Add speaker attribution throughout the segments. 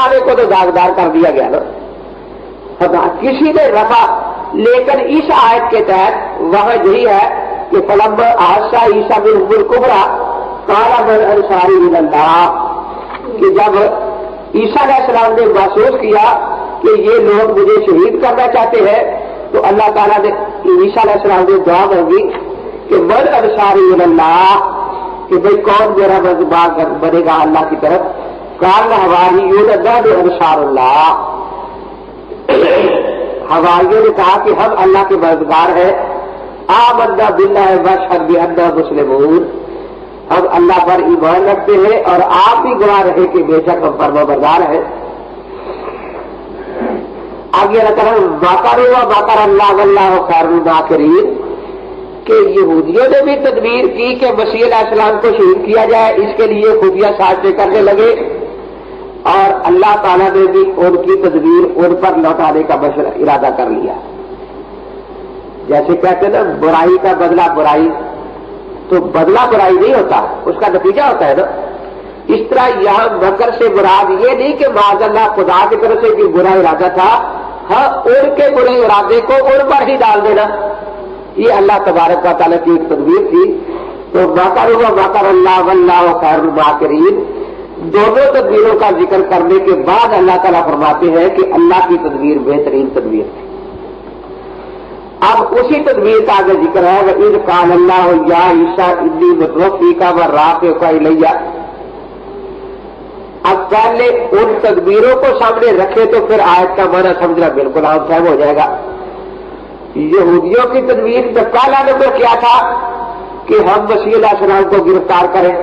Speaker 1: دعوے کو تو داغدار کر دیا گیا نا، کسی نے رفع، لیکن اس آیت کے تحت وہاں یہی ہے کہ فلما احس عیسیٰ منهم الکفر قال من انصاری الی اللہ، کہ جب عیسیٰ علیہ السلام نے محسوس کیا کہ یہ لوگ مجھے شہید کرنا چاہتے ہیں، تو اللہ تعالیٰ نے عیسیٰ علیہ السلام نے دعا مانگی کہ من انصاری الی اللہ، کہ بھئی کون میرا مددگار بنے گا اللہ کی طرف، قال حواریون نحن انصار اللہ، حواریوں نے کہا کہ ہم اللہ کے مددگار ہیں، آمنا باللہ واشہد بأننا مسلمون، ہم اللہ پر ایمان رکھتے ہیں اور آپ بھی گواہ رہے کہ بے شک ہم فرمانبردار ہیں۔ آگے اللہ تعالیٰ مَكَرُوا وَمَكَرَ اللَّهُ وَاللَّهُ خَيْرُ الْمَاكِرِينَ، کہ یہودیوں نے بھی تدبیر کی کہ مسیح علیہ السلام کو شہید کیا جائے، اس کے لیے خفیہ سازشیں کرنے لگے، اور اللہ تعالیٰ نے بھی ان کی تدبیر ان پر لوٹانے کا ارادہ کر لیا۔ جیسے کہتے ہیں نا برائی کا بدلہ برائی، تو بدلہ برائی نہیں ہوتا، اس کا نتیجہ ہوتا ہے نا۔ اس طرح یہاں مکر سے مراد یہ نہیں کہ معاذ اللہ خدا کی طرف سے کوئی برا ارادہ تھا، ہاں ان کے برے ارادے کو ان پر ہی ڈال دینا، یہ اللہ تبارک و تعالیٰ کی ایک تدبیر تھی۔ تو مَكَرُوا وَمَكَرَ اللَّهُ وَاللَّهُ خَيْرُ الْمَاكِرِينَ، دونوں تدبیروں کا ذکر کرنے کے بعد اللہ تعالیٰ فرماتے ہیں کہ اللہ کی تدبیر بہترین تدبیر تھی۔ اب اسی تدبیر کا آگے ذکر ہے، وَإِذْ قَالَ اللَّهُ يَا عِيسَىٰ إِنِّي مُتَوَفِّيكَ وَرَافِعُكَ إِلَيَّ، اب پہلے ان تدبیروں کو سامنے رکھے تو پھر آیت کا معنی سمجھنا بالکل عام فہم ہو جائے گا۔ یہودیوں کی تدبیر کا پہلا نمبر کیا تھا کہ ہم مسیح علیہ السلام کو گرفتار کریں،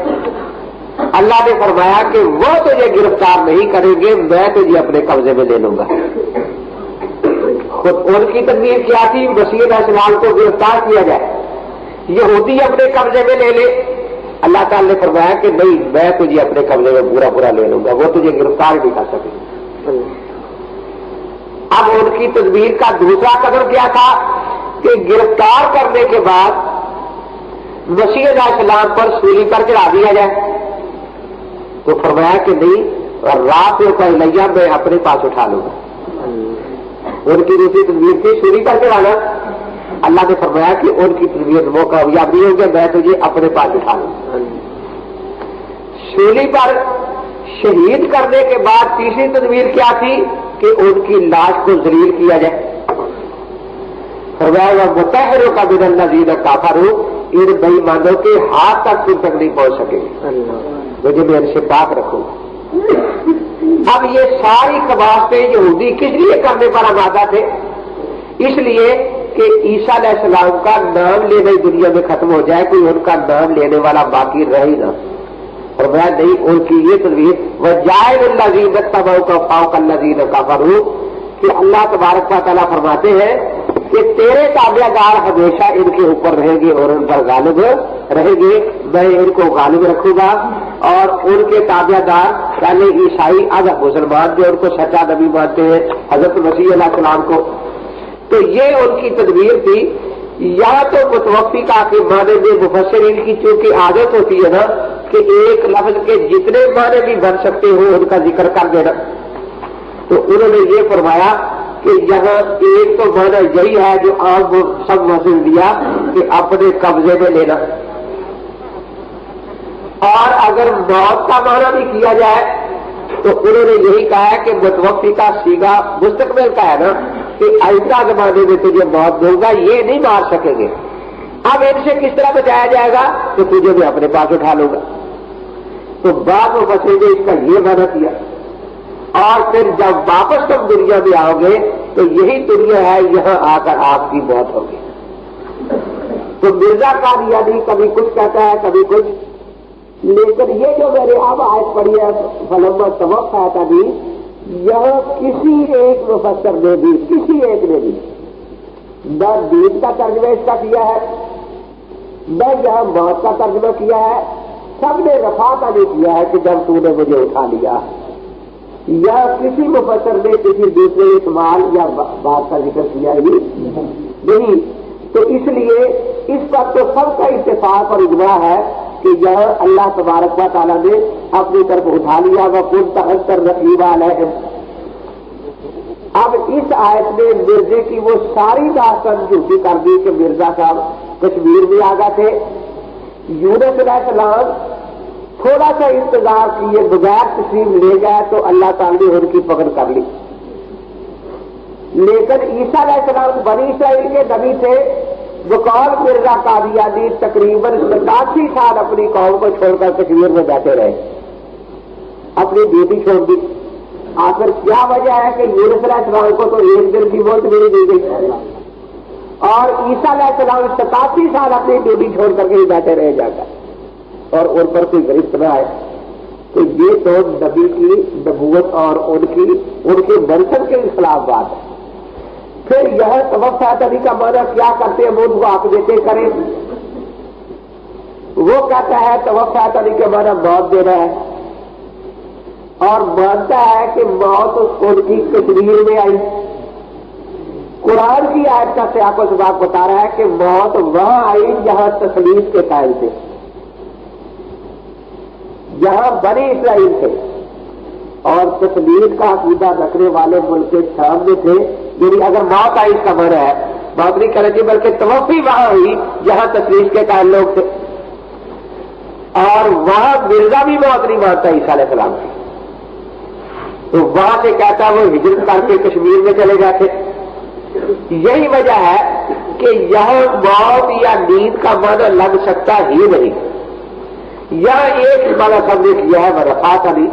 Speaker 1: اللہ نے فرمایا کہ وہ تجھے گرفتار نہیں کریں گے، میں تجھے اپنے قبضے میں لے لوں گا۔ خود ان کی تدبیر کیا تھی؟ مسیح علیہ السلام کو گرفتار کیا جائے، یہودی اپنے قبضے میں لے لے، اللہ تعالیٰ نے فرمایا کہ نہیں، میں تجھے اپنے قبضے میں پورا پورا لے لوں گا، وہ تجھے گرفتار نہیں کر سکے۔ اب ان کی تدبیر کا دوسرا قدم کیا تھا کہ گرفتار کرنے کے بعد مسیح علیہ السلام پر سولی پر چڑھا دیا جائے، تو فرمایا کہ نہیں، رات کا الیہ میں اپنے پاس اٹھا لوں گا۔ ان کی دوسری تدبیر تھی سولی پر چڑھانا، اللہ نے فرمایا کہ ان کی تدبیر وہ کامیاب نہیں ہوگی، میں تجھے اپنے پاس اٹھا لوں گا۔ سولی پر شہید کرنے کے بعد تیسری تدبیر کیا تھی کہ ان کی لاش کو ذلیل کیا جائے، فرمایا وَمُطَهِّرُكَ مِنَ الَّذِينَ كَفَرُوا، ان بے ایمانوں کے ہاتھ تک تم تک نہیں پہنچ سکے گے، مجھے میں ان سے پاک رکھوں گا۔ اب یہ ساری قباستیں یہودی کس لیے کرنے پر آمادہ تھے؟ اس لیے کہ عیسیٰ علیہ السلام کا نام لینے دنیا میں ختم ہو جائے، کوئی ان کا نام لینے والا باقی رہ ہی نہ۔ اور میں نہیں، ان کی یہ تدبیر وَجَاعِلُ الَّذِينَ اتَّبَعُوكَ فَوْقَ الَّذِينَ كَفَرُوا، کہ اللہ تبارک و تعالیٰ فرماتے ہیں کہ تیرے تابع دار ہمیشہ ان کے اوپر رہیں گے اور ان پر غالب رہیں گے، میں ان کو غالب رکھوں گا، اور ان کے تابع دار یعنی عیسائی اگر مسلمان جو ان کو سچا نبی مانتے ہیں حضرت مسیح علیہ السلام کو، تو یہ ان کی تدبیر تھی۔ یا تو متوفی کا کے معنی میں مفسرین کی چونکہ عادت ہوتی ہے نا کہ ایک لفظ کے جتنے معنی بھی بن سکتے ہو ان کا ذکر کر دینا، تو انہوں نے یہ فرمایا کہ یہاں ایک تو معنی یہی ہے جو عام سب مسئلہ دیا کہ اپنے قبضے میں لینا، اور اگر موت کا معنی بھی کیا جائے تو انہوں نے یہی کہا ہے کہ متوفی کا سیگا مستقبل کا ہے نا، کہ آئندہ زمانے میں تجھے موت دوں گا، یہ نہیں مار سکیں گے۔ اب ان سے کس طرح بچایا جائے گا؟ تو تجھے میں اپنے پاس اٹھا لوں گا۔ تو بعد میں بچے نے اس کا یہ معنی کیا، اور پھر جب واپس تم دنیا میں آؤ گے تو یہی دنیا ہے، یہاں آ کر آپ کی موت ہوگی۔ تو مرزا قادیانی کبھی کچھ کہتا ہے کبھی کچھ، لیکن یہ جو میں نے اب آیت پڑھی ہے فلما توفیٰ کا بھی، یہاں کسی ایک مفسر نے بھی، کسی ایک نے بھی نہ دین کا ترجمہ اس کا کیا ہے، نہ یہاں موت کا ترجمہ کیا ہے، سب نے رفع کا نہیں کیا ہے کہ جب تو نے مجھے اٹھا لیا، یا کسی مفسر نے کسی دوسرے اکمال یا بات کا ذکر کیا ہی نہیں۔ تو اس لیے اس پر تو سب کا اتفاق اور اجماع ہے کہ یہاں اللہ تبارک و تعالیٰ نے اپنی طرف اٹھا لیا وَكُنْتَ أَنْتَ الرَّقِيبُ عَلَيْهِمْ۔ اب اس آیت میں مرزے کی وہ ساری داستان جھوٹی کر دی کہ مرزا صاحب کشمیر میں آ گئے تھے، یونس علیہ السلام تھوڑا سا انتظار کیے بغیر تشریف لے گئے تو اللہ تعالی نے ان کی پکڑ کر لی، لیکن عیسیٰ علیہ السلام بنی اسرائیل کے نبی تھے، بقول مرزا قادیانی تقریباً 87 سال اپنی قوم کو چھوڑ کر کشمیر میں بیٹھے رہے، اپنی ڈیوٹی چھوڑ دی۔ آخر کیا وجہ ہے کہ یونس علیہ السلام کو تو ایک دن کی موت بھی نہیں دی گئی اور عیسیٰ علیہ السلام 87 سال اپنی ڈیوٹی چھوڑ کر کے ہی بیٹھے رہے جا کر اور ان پر کوئی گرفت نہ آئے؟ تو یہ تو نبی کی نبوت اور ان کے منصب کے خلاف بات ہے۔ پھر یہ توفیت علی کا معنی کیا کرتے ہیں؟ وہ ان کو آپ دیتے کریں، وہ کہتا ہے توفیت علی کے معنی موت دینا ہے اور مانتا ہے کہ موت ان کی کشمیر میں آئی۔ قرآن کی آیت کا سیاق و سباق بتا رہا ہے کہ موت وہاں آئی جہاں تسلیف کے قائل تھے، جہاں بنی اسرائیل تھے اور تسلیف کا عقیدہ رکھنے والے ملک کے سامنے تھے۔ یعنی اگر موت آئی اس کا معنی ہے موت نہیں کرے گی بلکہ توفی وہاں ہوئی جہاں تسلیف کے قائل لوگ تھے، اور وہاں مرزا بھی موت نہیں مانتا عیسیٰ علیہ السلام کی، تو وہاں سے کہتا وہ ہجرت کر کے کشمیر میں چلے گئے تھے۔ یہی وجہ ہے کہ یہاں موت یا نیند کا معنی لگ سکتا ہی نہیں، یہاں ایک معنی سب نے کیا ہے ورفعت علی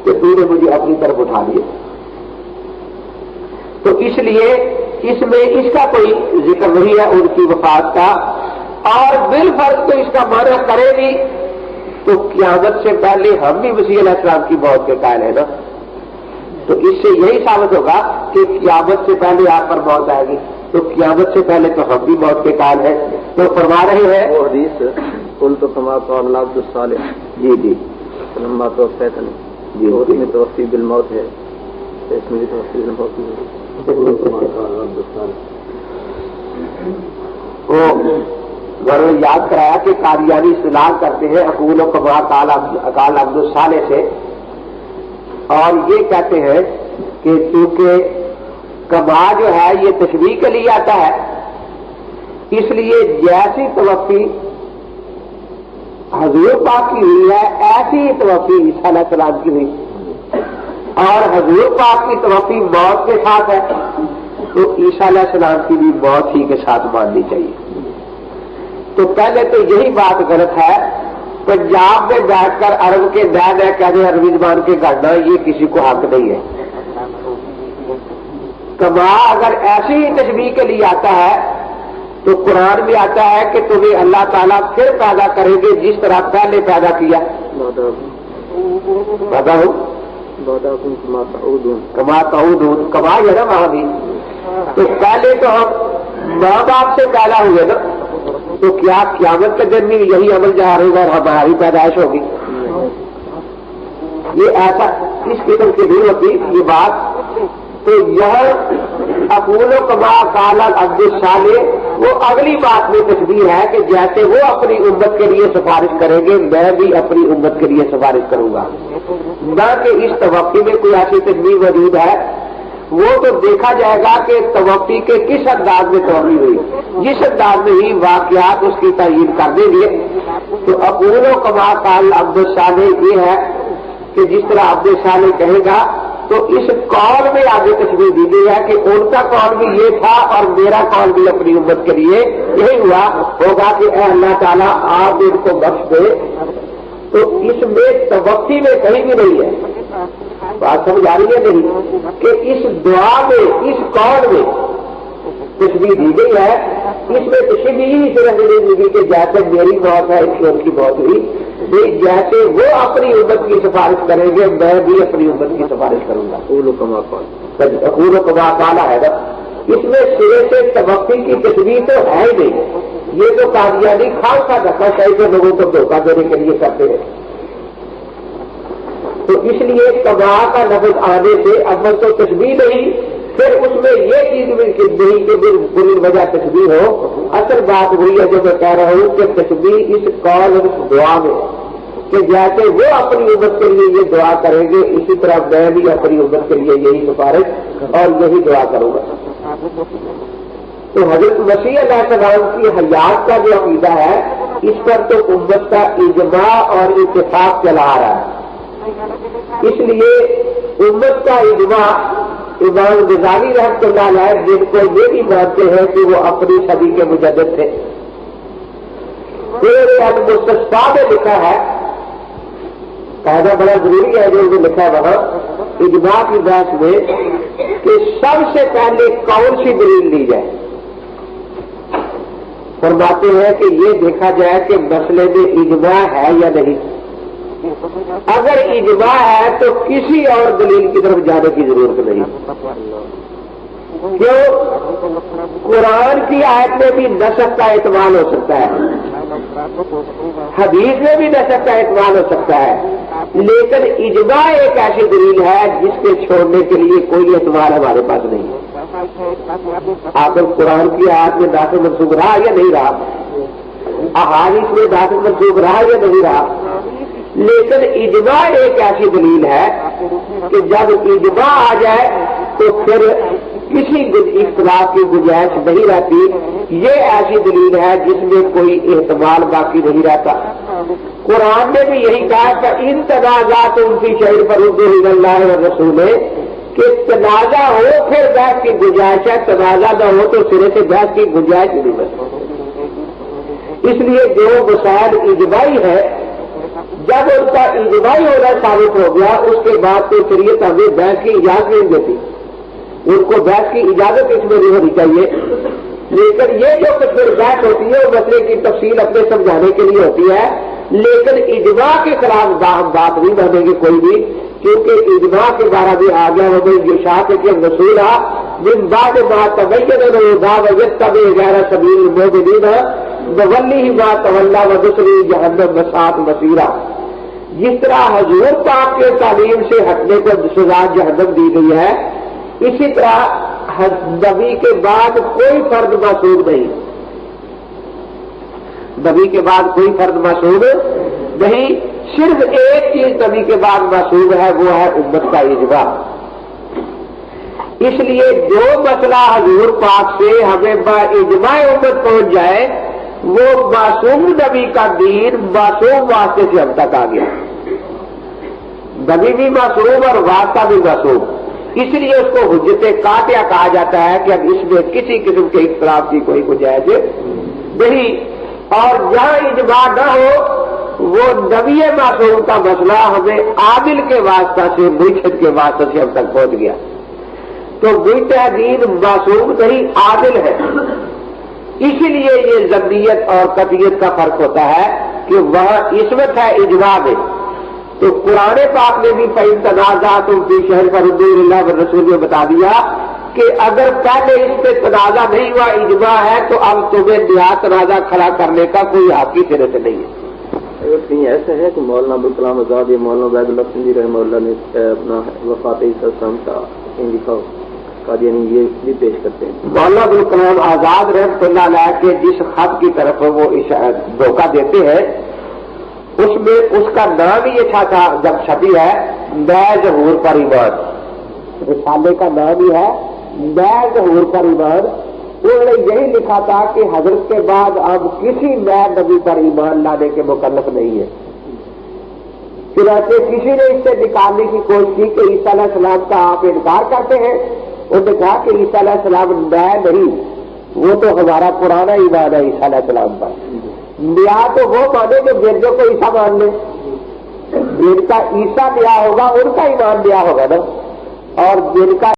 Speaker 1: کہ تو نے مجھے اپنی طرف اٹھا لیا، تو اس لیے اس میں اس کا کوئی ذکر نہیں ہے ان کی وفات کا، اور بالفرض تو اس کا معنی کرے بھی تو قیامت سے پہلے ہم بھی مسیح علیہ السلام کی موت کے قائل ہیں نا، تو اس سے یہی ثابت ہوگا کہ قیامت سے پہلے آپ پر موت آئے گی، تو قیامت سے پہلے تو ہم بھی موت کے قائل ہیں۔ تو فرما رہے ہیں
Speaker 2: وہ حدیث قل تو کما قال عبد الصالح
Speaker 1: جی
Speaker 2: لما توفیت جی اس میں توفی بالموت ہے، اس میں بھی توفی بالموت ہے۔
Speaker 1: وہ گھر یاد کرایا کہ قادیانی اصطلاح کرتے ہیں اقول و کما قال عبد الصالح سے، اور یہ کہتے ہیں کہ چونکہ کما جو ہے یہ تشبیہ کے لیے آتا ہے، اس لیے جیسی توفی حضور پاک کی ہوئی ہے ایسی توفی عیسیٰ علیہ السلام کی ہوئی، اور حضور پاک کی توفی موت کے ساتھ ہے تو عیسیٰ علیہ السلام کی بھی موت ہی کے ساتھ ماننی چاہیے۔ تو پہلے تو یہی بات غلط ہے، پنجاب میں بیٹھ کر عرب کے نئے نئے کہنے عربی زبان کے گھڑنا یہ کسی کو حق نہیں ہے۔ کما اگر ایسی ہی تشبیہ کے لیے آتا ہے تو قرآن میں آتا ہے کہ تمہیں اللہ تعالیٰ پھر پیدا کریں گے جس طرح پہلے پیدا کیا، کما تعودون، کما جو ہے نا وہاں بھی، تو پہلے تو ہم ماں باپ سے پیدا ہوئے نا، تو کیا قیامت کے دن میں یہی عمل جاری ہوگا اور ہماری پیدائش ہوگی؟ یہ ایسا اس قسم کی نہیں ہوتی یہ بات۔ تو یہ اقول کما قال عبد الصالح وہ اگلی بات میں تشبیہ ہے کہ جیسے وہ اپنی امت کے لیے سفارش کریں گے میں بھی اپنی امت کے لیے سفارش کروں گا، نہ کہ اس توقع میں کوئی ایسی تشبیہ موجود ہے۔ وہ تو دیکھا جائے گا کہ توقع کے کس انداز میں توقع ہوئی، جس انداز میں ہی واقعات اس کی تعین کر دیں گے۔ تو اقول کما قال عبد الصالح یہ ہے کہ جس طرح عبد الصالح کہے گا تو اس قول میں آگے تشبیہ دی گئی ہے کہ ان کا قول بھی یہ تھا اور میرا قول بھی اپنی امت کے لیے یہی ہوا ہوگا کہ اے اللہ تعالیٰ آپ ان کو بخش دے۔ تو اس میں توقع میں کہیں بھی نہیں ہے، بات سمجھ آ رہی ہے نہیں کہ اس دعا میں اس قول میں تشبیہ دی گئی ہے، اس میں تشبیہ ہی صرف دی گئی کہ جیسے میری موت ہے اس کی ان کی موت ہوئی، جیسے وہ اپنی امت کی سفارش کریں گے میں بھی اپنی امت کی سفارش کروں گا۔ اقول کما قال ہے نا، اس میں سرے سے توقع کی تشبیہ تو ہے ہی نہیں، یہ تو قادیانی خالصہ دھکا شاہی کے لوگوں کو دھوکہ دینے کے لیے کرتے ہیں۔ تو اس لیے کما کا لفظ آنے سے اول تو تشبیہ نہیں، پھر اس میں یہ چیز نہیں کہ بری وجہ تشبیہ ہو۔ اصل بات وہی ہے جو میں کہہ رہا ہوں کہ تشبیہ اس قول اور دعا میں کہ جیسے وہ اپنی امت کے لیے یہ دعا کریں گے اسی طرح میں بھی اپنی امت کے لیے یہی سفارش اور یہی دعا کروں گا۔ تو حضرت مسیح علیہ السلام کی حیات کا جو عقیدہ ہے اس پر تو امت کا اجماع اور اتفاق چلا آ رہا ہے۔ اس لیے امت کا اجماع امام غزالی رحمۃ اللہ علیہ جن کو یہ بھی مانتے ہیں کہ وہ اپنی صدی کے مجدد تھے، المستصفیٰ میں لکھا ہے، قاعدہ بڑا ضروری ہے جو انہوں نے لکھا ہے وہاں اجماع کی بحث میں کہ سب سے پہلے کون سی دلیل لی جائے۔ فرماتے ہیں کہ یہ دیکھا جائے کہ مسئلے میں اجماع ہے یا نہیں۔ اگر اجماع ہے تو کسی اور دلیل کی طرف جانے کی ضرورت نہیں۔ کیوں؟ قرآن کی آیت میں بھی نسخ کا احتمال ہو سکتا ہے، حدیث میں بھی نسخ کا احتمال ہو سکتا ہے، لیکن اجماع ایک ایسی دلیل ہے جس کے چھوڑنے کے لیے کوئی احتمال ہمارے پاس نہیں ہے۔ آخر قرآن کی آیت میں داخل منسوخ رہا یا نہیں رہا، احادیث میں داخل منسوخ رہا یا نہیں رہا، لیکن اجماع ایک ایسی دلیل ہے کہ جب اجماع آ جائے تو پھر کسی اختلاف کی گنجائش نہیں رہتی۔ یہ ایسی دلیل ہے جس میں کوئی احتمال باقی نہیں رہتا۔ قرآن نے بھی یہی کہا کہ ان تنازعات ان کی شہر فردوہ اللہ اور رسول کہ تنازع ہو پھر بحث کی گنجائش ہے، تنازع نہ ہو تو سرے سے بحث کی گنجائش نہیں بنتی۔ اس لیے جو مسائل اجماعی ہے جب ان کا اجماعی ہونا ثابت ہو گیا اس کے بعد تو شریعت ہمیں بحث کی اجازت نہیں دیتی، ان کو بحث کی اجازت اس میں نہیں ہونی چاہیے۔ لیکن یہ جو کچھ پھر بحث ہوتی ہے وہ مسئلے کی تفصیل اپنے سمجھانے کے لیے ہوتی ہے، لیکن اجماع کے خلاف ہم بات نہیں مانیں گے کوئی بھی، کیونکہ اجماع کے بارے میں آ گیا وہ جو شاہ کے رسول من بعد ما تبین له الهدى ويتبع غير سبيل المؤمنين نوله ما تولى ونصله جہنم وساءت مصيرا۔ جس طرح حضور پاک کے تعلیم سے ہٹنے کو سزا جہنم دی گئی ہے، اسی طرح نبی کے بعد کوئی فرد معصوم نہیں، نبی کے بعد کوئی فرد معصوم نہیں، صرف ایک چیز نبی کے بعد معصوم ہے، وہ ہے امت کا اجماع۔ اس لیے جو مسئلہ حضور پاک سے ہمیں با اجماع امت پہنچ جائے وہ معصوم نبی کا دین معصوم واسطے سے ہم تک آ گیا، نبی بھی معصوم اور واسطہ بھی معصوم، اس لیے اس کو حجت قاطعہ کہا جاتا ہے کہ اب اس میں کسی قسم کے اختلاف کی کوئی گنجائش نہیں۔ اور جہاں اجماع نہ ہو وہ نبی معصوم کا مسئلہ ہمیں عادل کے واسطہ سے مرشد کے واسطے سے ہم تک پہنچ گیا۔ تو مجتہدین معصوم نہیں عادل ہے، اسی لیے یہ ضدیت اور قطعیت کا فرق ہوتا ہے کہ وہاں عصمت ہے اجماع میں۔ تو قرآن پاک نے بھی فَإِن تَنَازَعْتُمْ فِي شَيْءٍ فَرُدُّوهُ إِلَى اللَّهِ وَالرَّسُولِ میں بتا دیا کہ اگر پہلے اس پہ تنازع نہیں ہوا اجماع ہے تو اب تمہیں نیا تنازع کھڑا کرنے کا کوئی حق ہی سرے سے نہیں ہے۔
Speaker 2: اگر کہیں ایسا ہے کہ مولانا ابوالکلام آزاد یا مولانا عبید اللہ سندھی رحمہ اللہ نے اپنا وفات عیسی السلام کا لکھا قادیانی یہ بھی پیش کرتے ہیں،
Speaker 1: مولانا ابوالکلام آزاد رحمۃ اللہ علیہ کے جس خط کی طرف وہ دھوکہ دیتے ہیں اس میں اس کا نام ہی اچھا تھا جب چھپی ہے میں ظہور پر ایمان، رسالے کا نام ہی ہے میں ظہور پر ایمان۔ انہوں نے یہی لکھا تھا کہ حضرت کے بعد اب کسی نئے نبی پر ایمان لانے کے مکلف نہیں ہے۔ چنانچہ کسی نے اس سے نکالنے کی کوشش کی کہ عیسیٰ علیہ السلام کا آپ انکار کرتے ہیں، انہوں نے کہا کہ عیسیٰ علیہ السلام نیا نہیں، وہ تو ہمارا پرانا ایمان ہے عیسیٰ علیہ السلام پر، نیا تو وہ مانے جو بیٹوں کو عیسیٰ مان لے، جن کا عیسیٰ نیا ہوگا ان کا ایمان نیا ہوگا نا، اور جن کا